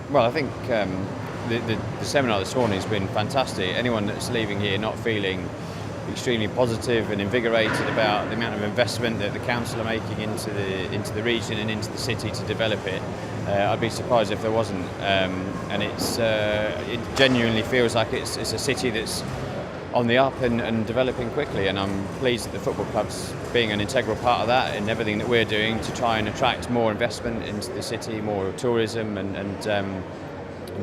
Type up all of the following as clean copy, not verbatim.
Well, I think the seminar this morning has been fantastic. Anyone that's leaving here not feeling extremely positive and invigorated about the amount of investment that the council are making into the region and into the city to develop it, I'd be surprised if there wasn't. And it genuinely feels like it's a city that's on the up and developing quickly, and I'm pleased that the football club's being an integral part of that in everything that we're doing to try and attract more investment into the city, more tourism and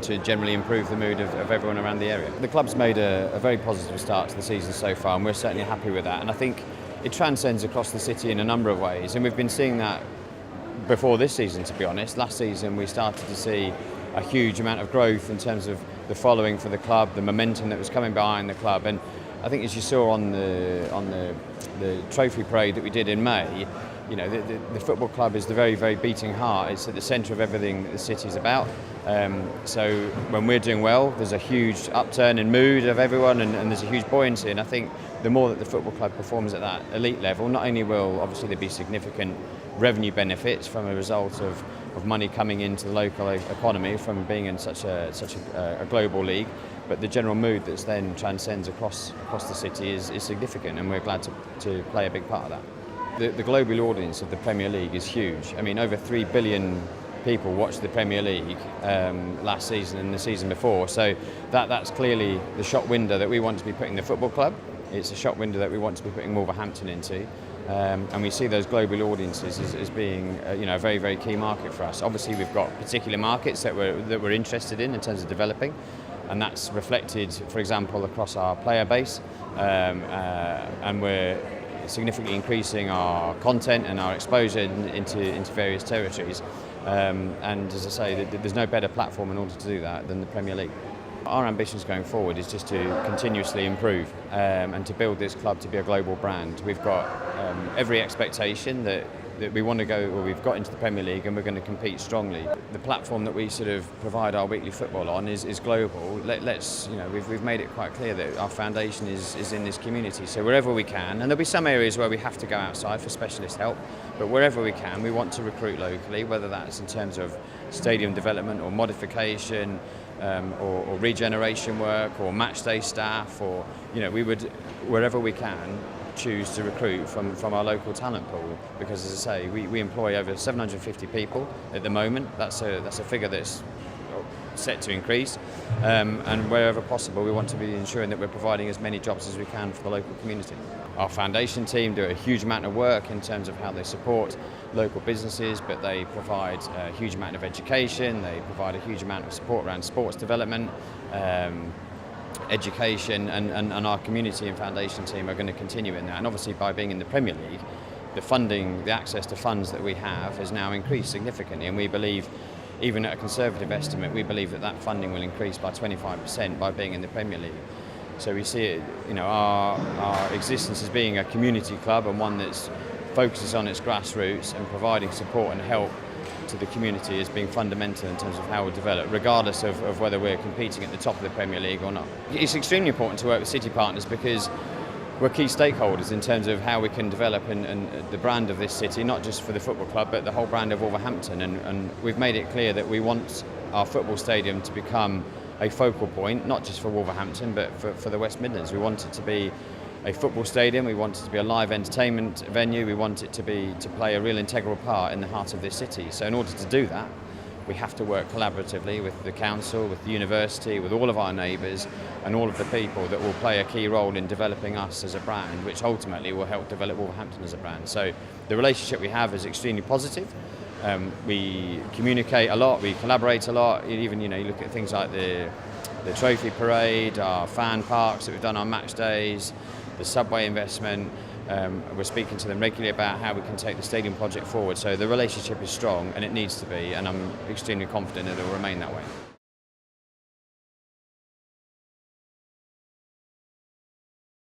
to generally improve the mood of everyone around the area. The club's made a very positive start to the season so far, and we're certainly happy with that, and I think it transcends across the city in a number of ways, and we've been seeing that before this season, to be honest. Last season we started to see a huge amount of growth in terms of the following for the club, the momentum that was coming behind the club, and I think as you saw on the trophy parade that we did in May, you know, the football club is the very, very beating heart. It's at the centre of everything that the city's about. So when we're doing well, there's a huge upturn in mood of everyone, and there's a huge buoyancy. And I think the more that the football club performs at that elite level, not only will obviously there be significant revenue benefits from a result of money coming into the local economy from being in such a global league, but the general mood that's then transcends across the city is significant, and we're glad to play a big part of that. The global audience of the Premier League is huge. I mean, over 3 billion people watched the Premier League last season and the season before, so that's clearly the shop window that we want to be putting the football club. It's a shop window that we want to be putting Wolverhampton into, and we see those global audiences as being a very, very key market for us. Obviously we've got particular markets that we're interested in terms of developing, and that's reflected, for example, across our player base, and we're significantly increasing our content and our exposure into various territories, and as I say, there's no better platform in order to do that than the Premier League. Our ambitions going forward is just to continuously improve and to build this club to be a global brand. We've got every expectation that we want to go, or we've got into the Premier League, and we're going to compete strongly. The platform that we sort of provide our weekly football on is global. We've made it quite clear that our foundation is in this community. So wherever we can, and there'll be some areas where we have to go outside for specialist help, but wherever we can, we want to recruit locally, whether that's in terms of stadium development or modification, or regeneration work, or match day staff, or we would, wherever we can, choose to recruit from our local talent pool, because as I say, we employ over 750 people at the moment. That's a figure that's set to increase, and wherever possible we want to be ensuring that we're providing as many jobs as we can for the local community. Our foundation team do a huge amount of work in terms of how they support local businesses, but they provide a huge amount of education, they provide a huge amount of support around sports development, education, and our community and foundation team are going to continue in that. And obviously by being in the Premier League, the funding, the access to funds that we have has now increased significantly, and we believe, even at a conservative estimate, we believe that funding will increase by 25% by being in the Premier League. So we see it, our existence as being a community club, and one that focuses on its grassroots and providing support and help to the community as being fundamental in terms of how we develop, regardless of whether we're competing at the top of the Premier League or not. It's extremely important to work with city partners because we're key stakeholders in terms of how we can develop and the brand of this city, not just for the football club, but the whole brand of Wolverhampton. And we've made it clear that we want our football stadium to become a focal point, not just for Wolverhampton, but for the West Midlands. We want it to be a football stadium, we want it to be a live entertainment venue, we want it to play a real integral part in the heart of this city. So in order to do that, we have to work collaboratively with the council, with the university, with all of our neighbours, and all of the people that will play a key role in developing us as a brand, which ultimately will help develop Wolverhampton as a brand. So the relationship we have is extremely positive. We communicate a lot, we collaborate a lot. Even you look at things like the trophy parade, our fan parks that we've done on match days, the subway investment. We're speaking to them regularly about how we can take the stadium project forward. So the relationship is strong, and it needs to be, and I'm extremely confident that it will remain that way.